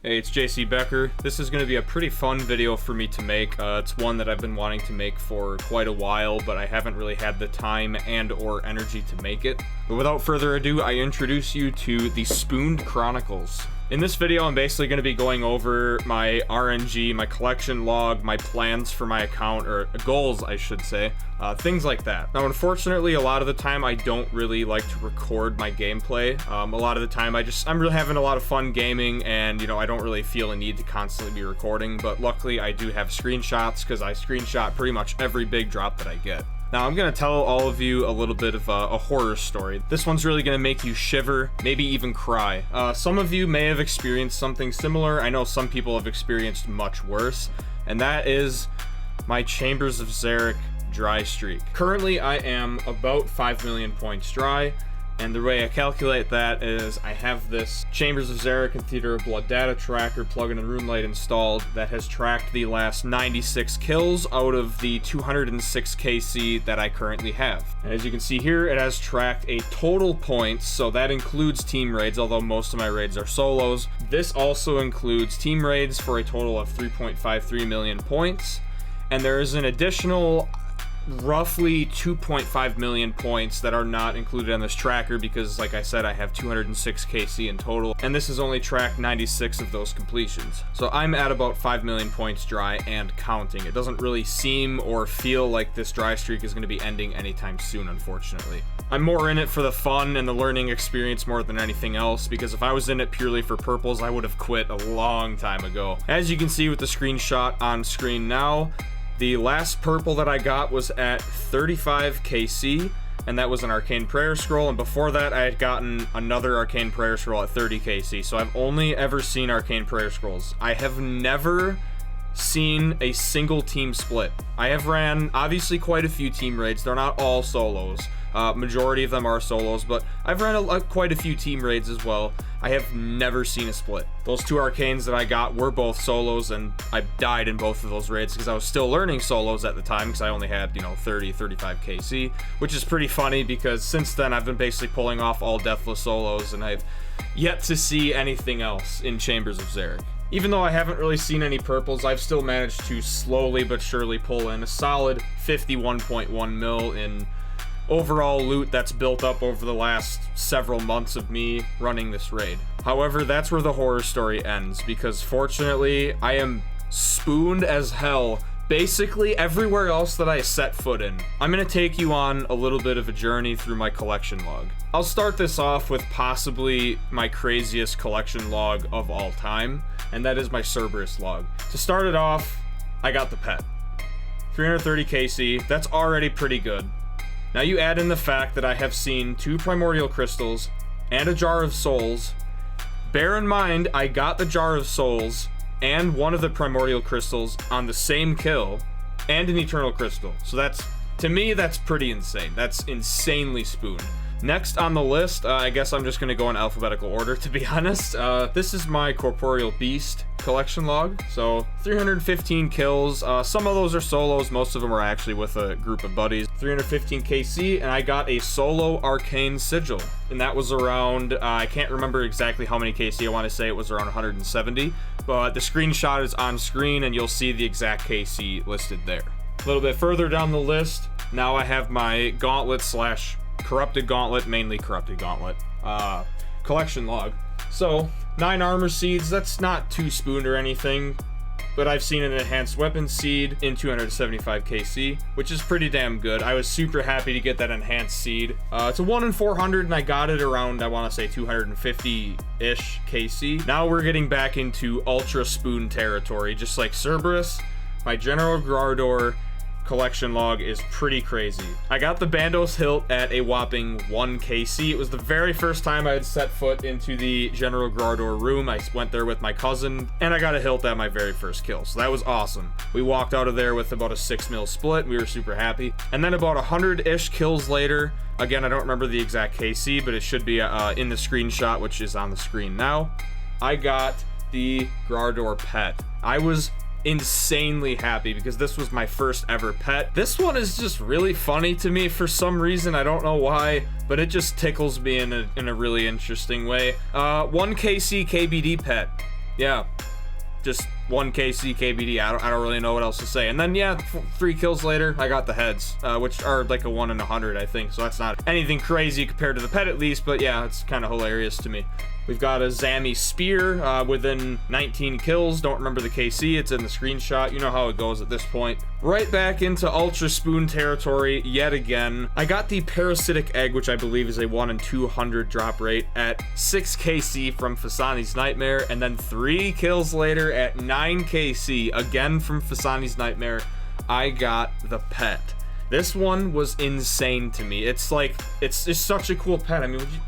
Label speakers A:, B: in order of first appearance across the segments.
A: Hey, it's JC Becker. This is going to be a pretty fun video for me to make. It's one that I've been wanting to make for quite a while, but I haven't really had the time and or energy to make it. But without further ado, I introduce you to the Spooned Chronicles. In this video, I'm basically going to be going over my RNG, my collection log, my plans for my account, or goals, I should say, things like that. Now, unfortunately, a lot of the time, I don't really like to record my gameplay. A lot of the time, I'm really having a lot of fun gaming, and, I don't really feel a need to constantly be recording, but luckily, I do have screenshots, because I screenshot pretty much every big drop that I get. Now, I'm going to tell all of you a little bit of a horror story. This one's really going to make you shiver, maybe even cry. Some of you may have experienced something similar. I know some people have experienced much worse, and that is my Chambers of Xeric dry streak. Currently, I am about 5 million points dry, and the way I calculate that is I have this Chambers of Xeric and Theater of Blood data tracker plugin and RuneLite installed that has tracked the last 96 kills out of the 206 KC that I currently have. And as you can see here, it has tracked a total points, so that includes team raids, although most of my raids are solos. This also includes team raids for a total of 3.53 million points, and there is an additional roughly 2.5 million points that are not included on this tracker because, like I said, I have 206 KC in total, and this has only tracked 96 of those completions. So I'm at about 5 million points dry and counting. It doesn't really seem or feel like this dry streak is going to be ending anytime soon, unfortunately. I'm more in it for the fun and the learning experience more than anything else, because if I was in it purely for purples, I would have quit a long time ago. As you can see with the screenshot on screen now, the last purple that I got was at 35 KC, and that was an Arcane Prayer Scroll, and before that I had gotten another Arcane Prayer Scroll at 30 KC, so I've only ever seen Arcane Prayer Scrolls. I have never seen a single team split. I have ran, obviously, quite a few team raids. They're not all solos. Majority of them are solos, but I've ran quite a few team raids as well. I have never seen a split. Those two arcanes that I got were both solos, and I died in both of those raids because I was still learning solos at the time because I only had, 30, 35 KC, which is pretty funny because since then I've been basically pulling off all deathless solos, and I've yet to see anything else in Chambers of Xeric. Even though I haven't really seen any purples, I've still managed to slowly but surely pull in a solid 51.1 mil in overall loot that's built up over the last several months of me running this raid. However, that's where the horror story ends, because fortunately, I am spooned as hell basically everywhere else that I set foot in. I'm gonna take you on a little bit of a journey through my collection log. I'll start this off with possibly my craziest collection log of all time, and that is my Cerberus log. To start it off, I got the pet. 330 KC, that's already pretty good. Now you add in the fact that I have seen 2 primordial crystals and a jar of souls. Bear in mind, I got the jar of souls and one of the primordial crystals on the same kill, and an eternal crystal. So that's, to me, that's pretty insane. That's insanely spooned. Next on the list, I guess I'm just going to go in alphabetical order, to be honest. This is my Corporeal Beast collection log. So 315 kills. Some of those are solos. Most of them are actually with a group of buddies. 315 KC, and I got a solo Arcane Sigil. And that was around, I can't remember exactly how many KC. I want to say it was around 170. But the screenshot is on screen, and you'll see the exact KC listed there. A little bit further down the list, now I have my Gauntlet / Corrupted Gauntlet, mainly Corrupted Gauntlet, collection log. So, 9 armor seeds, that's not too spooned or anything, but I've seen an enhanced weapon seed in 275 KC, which is pretty damn good. I was super happy to get that enhanced seed. It's a 1 in 400, and I got it around, I want to say 250-ish KC. Now we're getting back into ultra spoon territory. Just like Cerberus, my General Grardor collection log is pretty crazy. I got the Bandos hilt at a whopping 1 KC. It was the very first time I had set foot into the General Grardor room. I went there with my cousin, and I got a hilt at my very first kill, so that was awesome. We walked out of there with about a 6 mil split. We were super happy. And then about 100-ish kills later, again, I don't remember the exact KC, but it should be in the screenshot, which is on the screen now, I got the Grardor pet. I was insanely happy because this was my first ever pet. This one is just really funny to me for some reason. I don't know why, but it just tickles me in a really interesting way. 1 KC KBD pet. Yeah, just 1 KC KBD. I don't really know what else to say. And then, yeah, 3 kills later, I got the heads, which are like a 1 in 100, I think. So that's not anything crazy compared to the pet, at least. But yeah, it's kind of hilarious to me. We've got a Zammy Spear within 19 kills. Don't remember the KC. It's in the screenshot. You know how it goes at this point. Right back into Ultra Spoon territory yet again. I got the Parasitic Egg, which I believe is a 1 in 200 drop rate at 6 KC from Fasani's Nightmare. And then 3 kills later at 9 KC, again from Fasani's Nightmare, I got the pet. This one was insane to me. It's like, it's such a cool pet. I mean, would you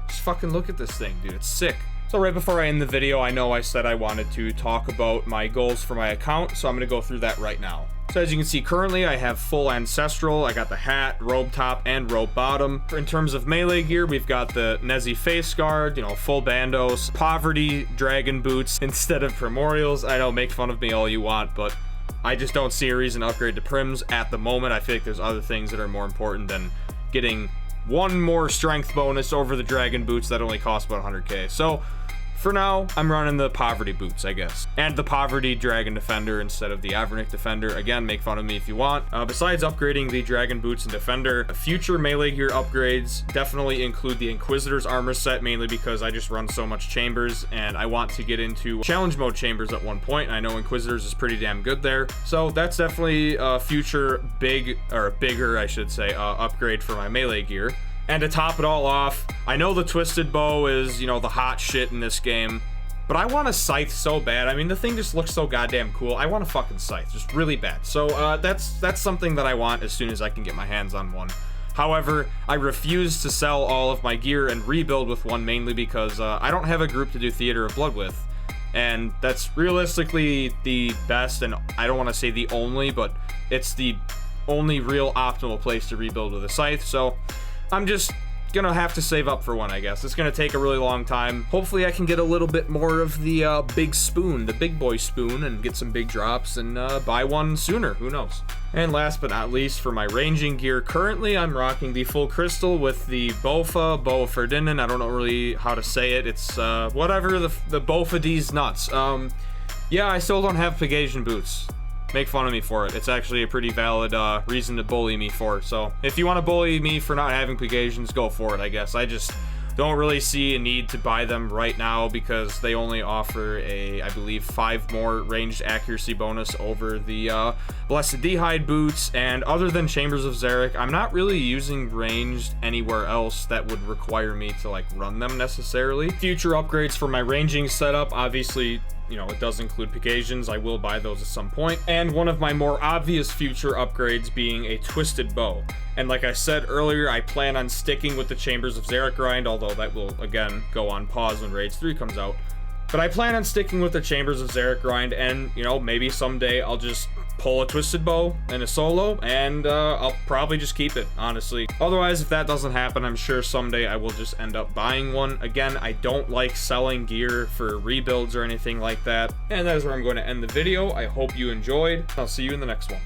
A: just fucking look at this thing, dude. It's sick. So right before I end the video, I know I said I wanted to talk about my goals for my account, so I'm going to go through that right now. So as you can see, currently I have full Ancestral. I got the hat, robe top, and robe bottom. In terms of melee gear, we've got the Nezzy face guard, you know, full bandos, poverty dragon boots instead of primordials. I know, make fun of me all you want, but I just don't see a reason to upgrade to prims at the moment. I feel like there's other things that are more important than getting 1 more strength bonus over the dragon boots that only cost about 100k. So for now, I'm running the poverty boots, I guess, and the poverty dragon defender instead of the Avernic defender. Again, make fun of me if you want. Besides upgrading the dragon boots and defender, future melee gear upgrades definitely include the Inquisitor's armor set, mainly because I just run so much chambers and I want to get into challenge mode chambers at one point. I know Inquisitors is pretty damn good there, so that's definitely a future bigger, I should say, upgrade for my melee gear. And to top it all off, I know the Twisted Bow is, you know, the hot shit in this game, but I want a scythe so bad. I mean, the thing just looks so goddamn cool. I want a fucking scythe, just really bad. So that's something that I want as soon as I can get my hands on one. However, I refuse to sell all of my gear and rebuild with one, mainly because I don't have a group to do Theater of Blood with. And that's realistically the best, and I don't want to say the only, but it's the only real optimal place to rebuild with a scythe. So I'm just gonna have to save up for one, I guess. It's gonna take a really long time. Hopefully I can get a little bit more of the big spoon, the big boy spoon, and get some big drops and buy one sooner. Who knows? And last but not least, for my ranging gear, currently I'm rocking the full crystal with the Boa Ferdinand. I don't know really how to say it. It's whatever, the Bofa D's nuts. Yeah, I still don't have Pegasian boots. Make fun of me for it. It's actually a pretty valid reason to bully me for. So if you want to bully me for not having Pegasians, go for it, I guess. I just don't really see a need to buy them right now because they only offer a, I believe, 5 more ranged accuracy bonus over the Blessed D'hide boots. And other than Chambers of Xeric, I'm not really using ranged anywhere else that would require me to like run them necessarily. Future upgrades for my ranging setup, obviously, you know, it does include Pegasians. I will buy those at some point. And one of my more obvious future upgrades being a Twisted Bow. And like I said earlier, I plan on sticking with the Chambers of Xeric grind, although that will, again, go on pause when Raids 3 comes out. But I plan on sticking with the Chambers of Xeric grind, and, you know, maybe someday I'll just pull a Twisted Bow in a solo, and I'll probably just keep it, honestly. Otherwise, if that doesn't happen, I'm sure someday I will just end up buying one. Again, I don't like selling gear for rebuilds or anything like that. And that is where I'm going to end the video. I hope you enjoyed. I'll see you in the next one.